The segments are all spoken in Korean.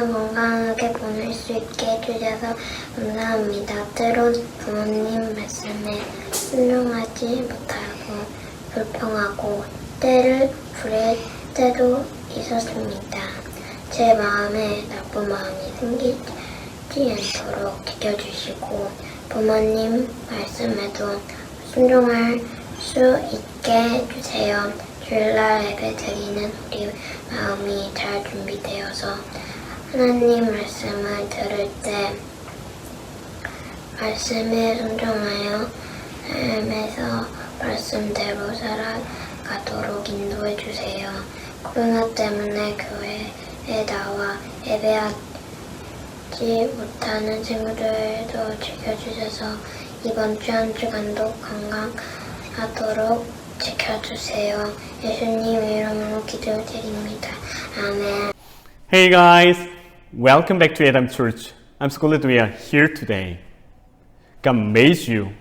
하루 건강하게 보낼 수 있게 해주셔서 감사합니다. 때론 부모님 말씀에 순종하지 못하고 불평하고 때를 부릴 때도 있었습니다. 제 마음에 나쁜 마음이 생기지 않도록 지켜주시고 부모님 말씀에도 순종할 수 있게 해주세요. 주일날 예배 드리는 우리 마음이 잘 준비되어서 하나님 말씀을 들을 때 말씀에 순종하여 삶에서 말씀대로 살아가도록 인도해 주세요. 코로나 때문에 교회에 나와 예배하지 못하는 친구들도 지켜주셔서 이번 주 한 주간도 건강하도록 지켜주세요. 예수님 이름으로 기도드립니다. 아멘. Hey guys, welcome back to Adam Church. I'm so glad we are here today. God made you.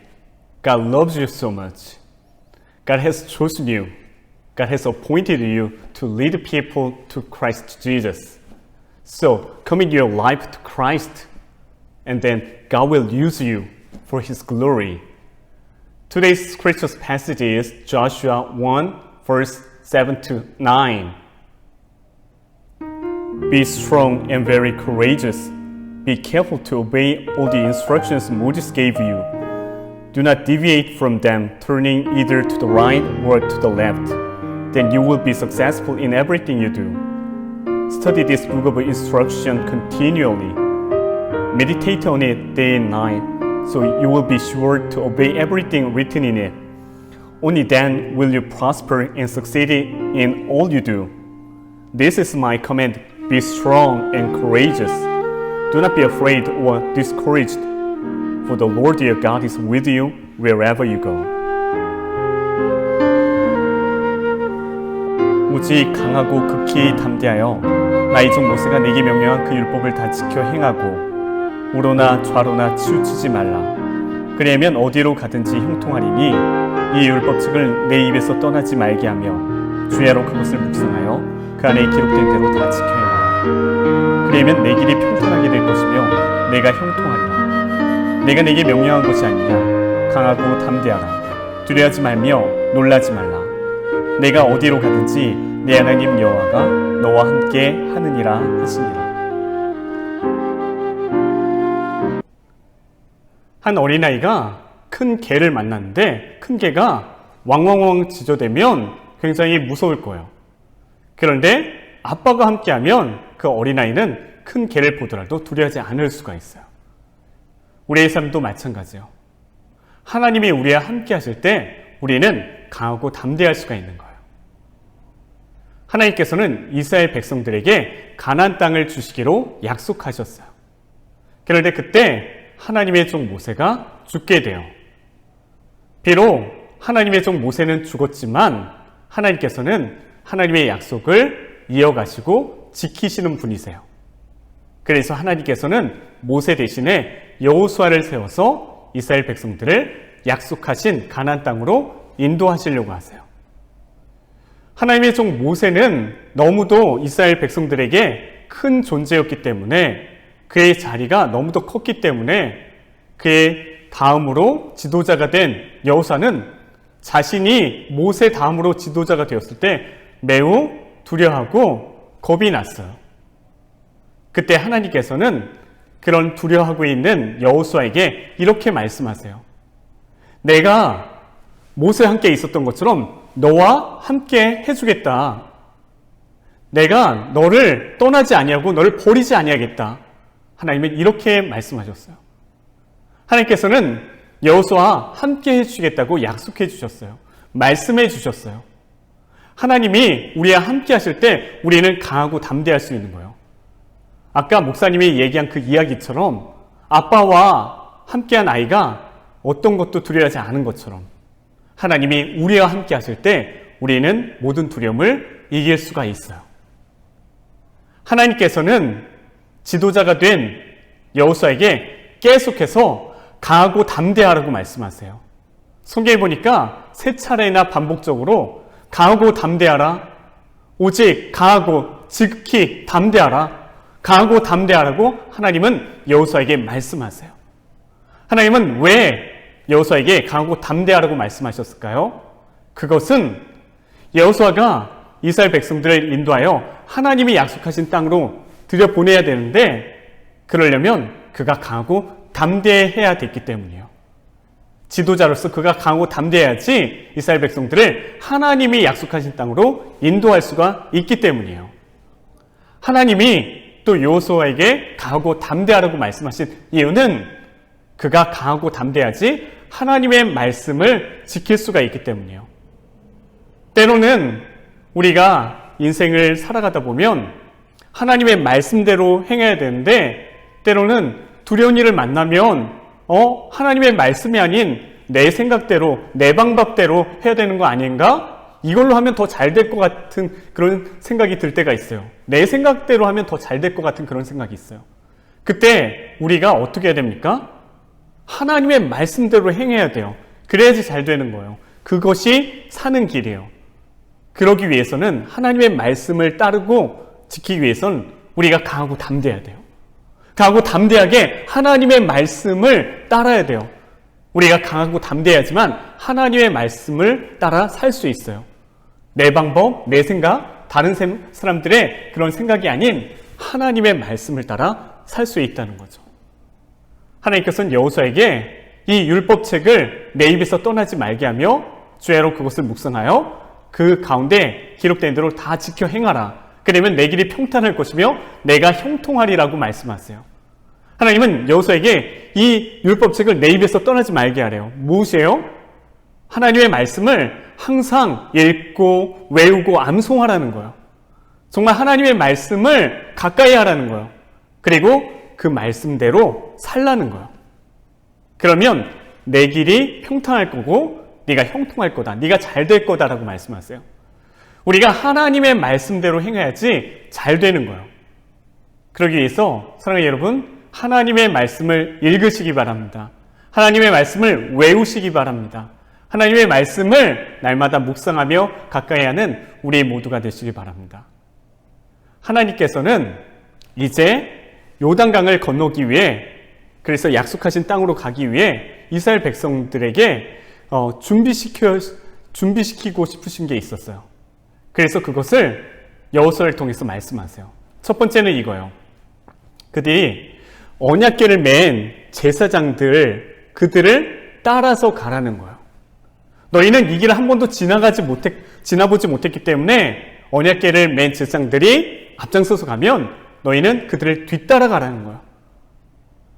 God loves you so much. God has chosen you. God has appointed you to lead people to Christ Jesus. So commit your life to Christ, and then God will use you for His glory. Today's scripture passage is Joshua 1, verse 7 to 9. Be strong and very courageous. Be careful to obey all the instructions Moses gave you. Do not deviate from them, turning either to the right or to the left. Then you will be successful in everything you do. Study this book of instruction continually. Meditate on it day and night, so you will be sure to obey everything written in it. Only then will you prosper and succeed in all you do. This is my command: be strong and courageous. Do not be afraid or discouraged, for the Lord your God is with you wherever you go. 오직 강하고 극히 담대하여 나의 종 모세가 내게 명령한 그 율법을 다 지켜 행하고 우로나 좌로나 치우치지 말라. 그리하면 어디로 가든지 형통하리니 이 율법책을 내 입에서 떠나지 말게 하며 주야로 그것을 묵상하여 그 안에 기록된 대로 다 지켜 행하라. 그리하면 내 길이 평탄하게 될 것이며 내가 형통하리라. 내가 내게 명령한 것이 아니냐. 강하고 담대하라. 두려워하지 말며 놀라지 말라. 내가 어디로 가든지 내 하나님 여호와가 너와 함께 하느니라 하시니라. 한 어린아이가 큰 개를 만났는데 큰 개가 왕왕왕 짖어대면 굉장히 무서울 거예요. 그런데 아빠가 함께하면 그 어린아이는 큰 개를 보더라도 두려워하지 않을 수가 있어요. 우리의 삶도 마찬가지예요. 하나님이 우리와 함께 하실 때 우리는 강하고 담대할 수가 있는 거예요. 하나님께서는 이스라엘 백성들에게 가나안 땅을 주시기로 약속하셨어요. 그런데 그때 하나님의 종 모세가 죽게 돼요. 비록 하나님의 종 모세는 죽었지만 하나님께서는 하나님의 약속을 이어가시고 지키시는 분이세요. 그래서 하나님께서는 모세 대신에 여호수아를 세워서 이스라엘 백성들을 약속하신 가나안 땅으로 인도하시려고 하세요. 하나님의 종 모세는 너무도 이스라엘 백성들에게 큰 존재였기 때문에 그의 자리가 너무도 컸기 때문에 그의 다음으로 지도자가 된 여호수아는 자신이 모세 다음으로 지도자가 되었을 때 매우 두려워하고 겁이 났어요. 그때 하나님께서는 그런 두려워하고 있는 여호수아에게 이렇게 말씀하세요. 내가 모세와 함께 있었던 것처럼 너와 함께 해주겠다. 내가 너를 떠나지 아니하고 너를 버리지 아니하겠다. 하나님은 이렇게 말씀하셨어요. 하나님께서는 여호수아와 함께 해주시겠다고 약속해 주셨어요. 말씀해 주셨어요. 하나님이 우리와 함께 하실 때 우리는 강하고 담대할 수 있는 거예요. 아까 목사님이 얘기한 그 이야기처럼 아빠와 함께한 아이가 어떤 것도 두려워하지 않은 것처럼 하나님이 우리와 함께 하실 때 우리는 모든 두려움을 이길 수가 있어요. 하나님께서는 지도자가 된 여호수아에게 계속해서 강하고 담대하라고 말씀하세요. 성경에 보니까 3차례나 반복적으로 강하고 담대하라, 오직 강하고 지극히 담대하라, 강하고 담대하라고 하나님은 여호수아에게 말씀하세요. 하나님은 왜 여호수아에게 강하고 담대하라고 말씀하셨을까요? 그것은 여호수아가 이스라엘 백성들을 인도하여 하나님이 약속하신 땅으로 들여보내야 되는데 그러려면 그가 강하고 담대해야 됐기 때문이에요. 지도자로서 그가 강하고 담대해야지 이스라엘 백성들을 하나님이 약속하신 땅으로 인도할 수가 있기 때문이에요. 하나님이 또 여호수아에게 강하고 담대하라고 말씀하신 이유는 그가 강하고 담대하지 하나님의 말씀을 지킬 수가 있기 때문이에요. 때로는 우리가 인생을 살아가다 보면 하나님의 말씀대로 행해야 되는데 때로는 두려운 일을 만나면 하나님의 말씀이 아닌 내 생각대로 내 방법대로 해야 되는 거 아닌가? 이걸로 하면 더 잘 될 것 같은 그런 생각이 들 때가 있어요. 내 생각대로 하면 더 잘 될 것 같은 그런 생각이 있어요. 그때 우리가 어떻게 해야 됩니까? 하나님의 말씀대로 행해야 돼요. 그래야지 잘 되는 거예요. 그것이 사는 길이에요. 그러기 위해서는 하나님의 말씀을 따르고 지키기 위해서는 우리가 강하고 담대해야 돼요. 강하고 담대하게 하나님의 말씀을 따라야 돼요. 우리가 강하고 담대하지만 하나님의 말씀을 따라 살 수 있어요. 내 방법, 내 생각, 다른 사람들의 그런 생각이 아닌 하나님의 말씀을 따라 살 수 있다는 거죠. 하나님께서는 여호수아에게 이 율법책을 내 입에서 떠나지 말게 하며 주야로 그것을 묵상하여 그 가운데 기록된 대로 다 지켜 행하라. 그러면 내 길이 평탄할 것이며 내가 형통하리라고 말씀하세요. 하나님은 여호수아에게 이 율법책을 내 입에서 떠나지 말게 하래요. 무엇이에요? 하나님의 말씀을 항상 읽고 외우고 암송하라는 거예요. 정말 하나님의 말씀을 가까이 하라는 거예요. 그리고 그 말씀대로 살라는 거예요. 그러면 내 길이 평탄할 거고 네가 형통할 거다. 네가 잘 될 거다라고 말씀하세요. 우리가 하나님의 말씀대로 행해야지 잘 되는 거예요. 그러기 위해서 사랑하는 여러분, 하나님의 말씀을 읽으시기 바랍니다. 하나님의 말씀을 외우시기 바랍니다. 하나님의 말씀을 날마다 묵상하며 가까이 하는 우리 모두가 되시기 바랍니다. 하나님께서는 이제 요단강을 건너기 위해, 그래서 약속하신 땅으로 가기 위해 이스라엘 백성들에게 준비시키고 싶으신 게 있었어요. 그래서 그것을 여호수아를 통해서 말씀하세요. 첫 번째는 이거예요. 그들이 언약궤를 맨 제사장들, 그들을 따라서 가라는 거예요. 너희는 이 길을 한 번도 지나보지 못했기 때문에 언약궤를 맨 제사장들이 앞장서서 가면 너희는 그들을 뒤따라 가라는 거예요.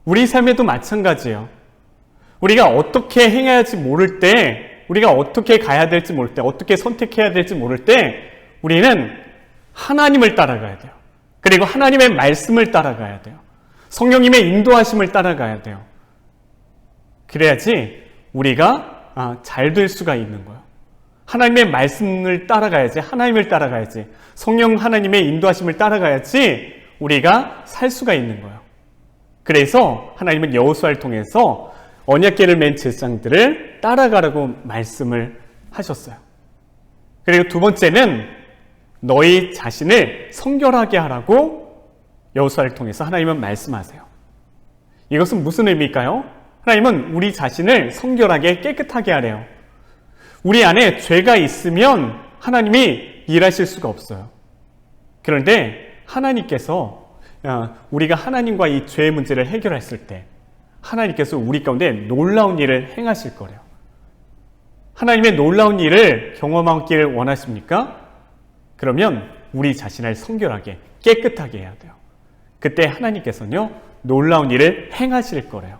우리 삶에도 마찬가지예요. 우리가 어떻게 행해야 할지 모를 때, 우리가 어떻게 가야 될지 모를 때, 어떻게 선택해야 될지 모를 때 우리는 하나님을 따라가야 돼요. 그리고 하나님의 말씀을 따라가야 돼요. 성령님의 인도하심을 따라가야 돼요. 그래야지 우리가 잘 될 수가 있는 거예요. 하나님의 말씀을 따라가야지, 하나님을 따라가야지, 성령 하나님의 인도하심을 따라가야지 우리가 살 수가 있는 거예요. 그래서 하나님은 여호수아를 통해서 언약궤를 맨 제사장들을 따라가라고 말씀을 하셨어요. 그리고 두 번째는 너희 자신을 성결하게 하라고 여호수아를 통해서 하나님은 말씀하세요. 이것은 무슨 의미일까요? 하나님은 우리 자신을 성결하게 깨끗하게 하래요. 우리 안에 죄가 있으면 하나님이 일하실 수가 없어요. 그런데 하나님께서 우리가 하나님과 이 죄의 문제를 해결했을 때 하나님께서 우리 가운데 놀라운 일을 행하실 거래요. 하나님의 놀라운 일을 경험하기를 원하십니까? 그러면 우리 자신을 성결하게 깨끗하게 해야 돼요. 그때 하나님께서는요 놀라운 일을 행하실 거래요.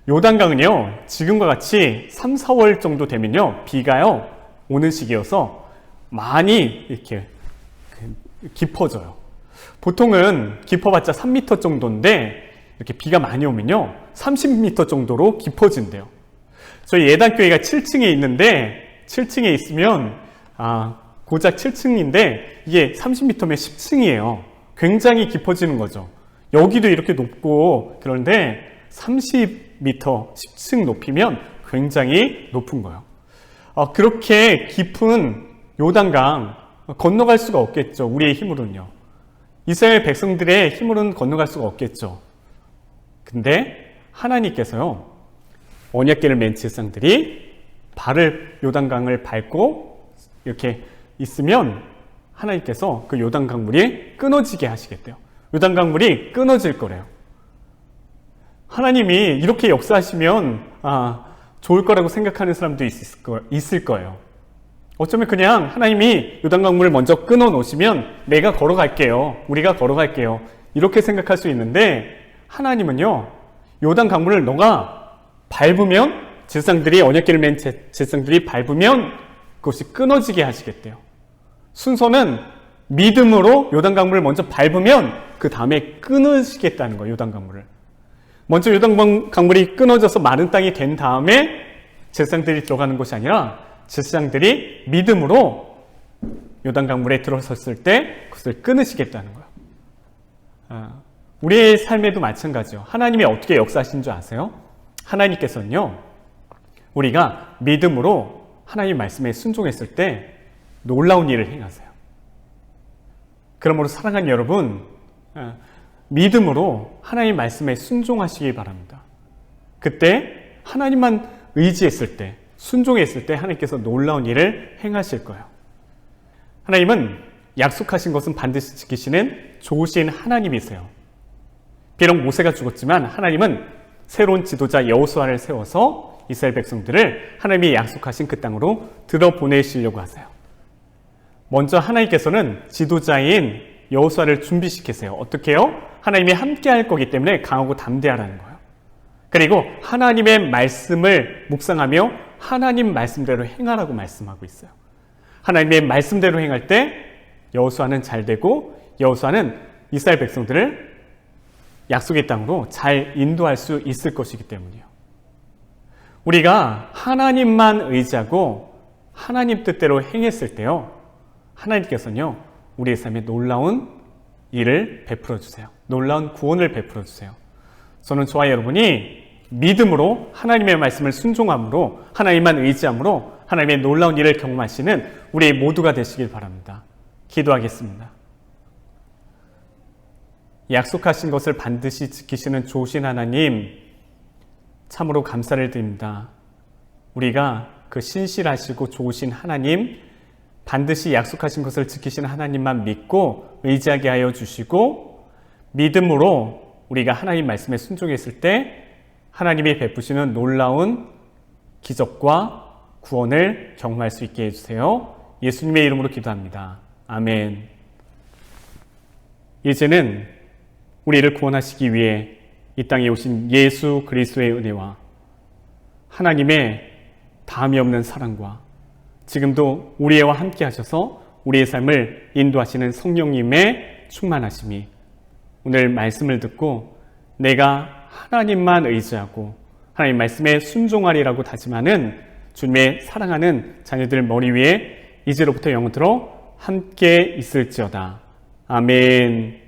요단강은요 지금과 같이 3, 4월 정도 되면요 비가요 오는 시기여서 많이 이렇게 깊어져요. 보통은 깊어봤자 3m 정도인데 이렇게 비가 많이 오면요 30m 정도로 깊어진대요. 저희 예단교회가 7층에 있는데 7층에 있으면 고작 7층인데 이게 30m면 10층이에요. 굉장히 깊어지는 거죠. 여기도 이렇게 높고 그런데 30m, 10층 높이면 굉장히 높은 거예요. 그렇게 깊은 요단강 건너갈 수가 없겠죠. 우리의 힘으로는요. 이스라엘 백성들의 힘으로는 건너갈 수가 없겠죠. 근데 하나님께서요, 언약궤를 맨 제사장들이 발을 요단강을 밟고 이렇게 있으면 하나님께서 그 요단강물이 끊어지게 하시겠대요. 요단강물이 끊어질 거래요. 하나님이 이렇게 역사하시면 좋을 거라고 생각하는 사람도 있을 거예요. 어쩌면 그냥 하나님이 요단강물을 먼저 끊어 놓으시면 내가 걸어갈게요. 우리가 걸어갈게요. 이렇게 생각할 수 있는데 하나님은요, 요단강물을 너가 밟으면 제사장들이 언약궤를 맨 제사장들이 밟으면 그것이 끊어지게 하시겠대요. 순서는 믿음으로 요단강물을 먼저 밟으면 그 다음에 끊으시겠다는 거예요. 요단강물을 먼저 요단강물이 끊어져서 마른 땅이 된 다음에 제사장들이 들어가는 것이 아니라 제사장들이 믿음으로 요단강물에 들어섰을 때 그것을 끊으시겠다는 거예요. 우리의 삶에도 마찬가지요. 하나님이 어떻게 역사하신 줄 아세요? 하나님께서는요, 우리가 믿음으로 하나님 말씀에 순종했을 때 놀라운 일을 행하세요. 그러므로 사랑하는 여러분, 믿음으로 하나님 말씀에 순종하시기 바랍니다. 그때 하나님만 의지했을 때, 순종했을 때 하나님께서 놀라운 일을 행하실 거예요. 하나님은 약속하신 것은 반드시 지키시는 좋으신 하나님이세요. 비록 모세가 죽었지만 하나님은 새로운 지도자 여호수아를 세워서 이스라엘 백성들을 하나님이 약속하신 그 땅으로 들어보내시려고 하세요. 먼저 하나님께서는 지도자인 여호수아를 준비시키세요. 어떻게 해요? 하나님이 함께 할 거기 때문에 강하고 담대하라는 거예요. 그리고 하나님의 말씀을 묵상하며 하나님 말씀대로 행하라고 말씀하고 있어요. 하나님의 말씀대로 행할 때 여호수아는 잘 되고 여호수아는 이스라엘 백성들을 약속의 땅으로 잘 인도할 수 있을 것이기 때문이에요. 우리가 하나님만 의지하고 하나님 뜻대로 행했을 때요, 하나님께서는요, 우리의 삶에 놀라운 일을 베풀어 주세요. 놀라운 구원을 베풀어 주세요. 저는 저와 여러분이 믿음으로 하나님의 말씀을 순종함으로 하나님만 의지함으로 하나님의 놀라운 일을 경험하시는 우리 모두가 되시길 바랍니다. 기도하겠습니다. 약속하신 것을 반드시 지키시는 좋으신 하나님, 참으로 감사를 드립니다. 우리가 그 신실하시고 좋으신 하나님, 반드시 약속하신 것을 지키시는 하나님만 믿고 의지하게 하여 주시고, 믿음으로 우리가 하나님 말씀에 순종했을 때 하나님이 베푸시는 놀라운 기적과 구원을 경험할 수 있게 해주세요. 예수님의 이름으로 기도합니다. 아멘. 이제는 우리를 구원하시기 위해 이 땅에 오신 예수 그리스도의 은혜와 하나님의 다함이 없는 사랑과 지금도 우리와 함께 하셔서 우리의 삶을 인도하시는 성령님의 충만하심이 오늘 말씀을 듣고 내가 하나님만 의지하고 하나님 말씀에 순종하리라고 다짐하는 주님의 사랑하는 자녀들 머리 위에 이제로부터 영원토록 함께 있을지어다. 아멘.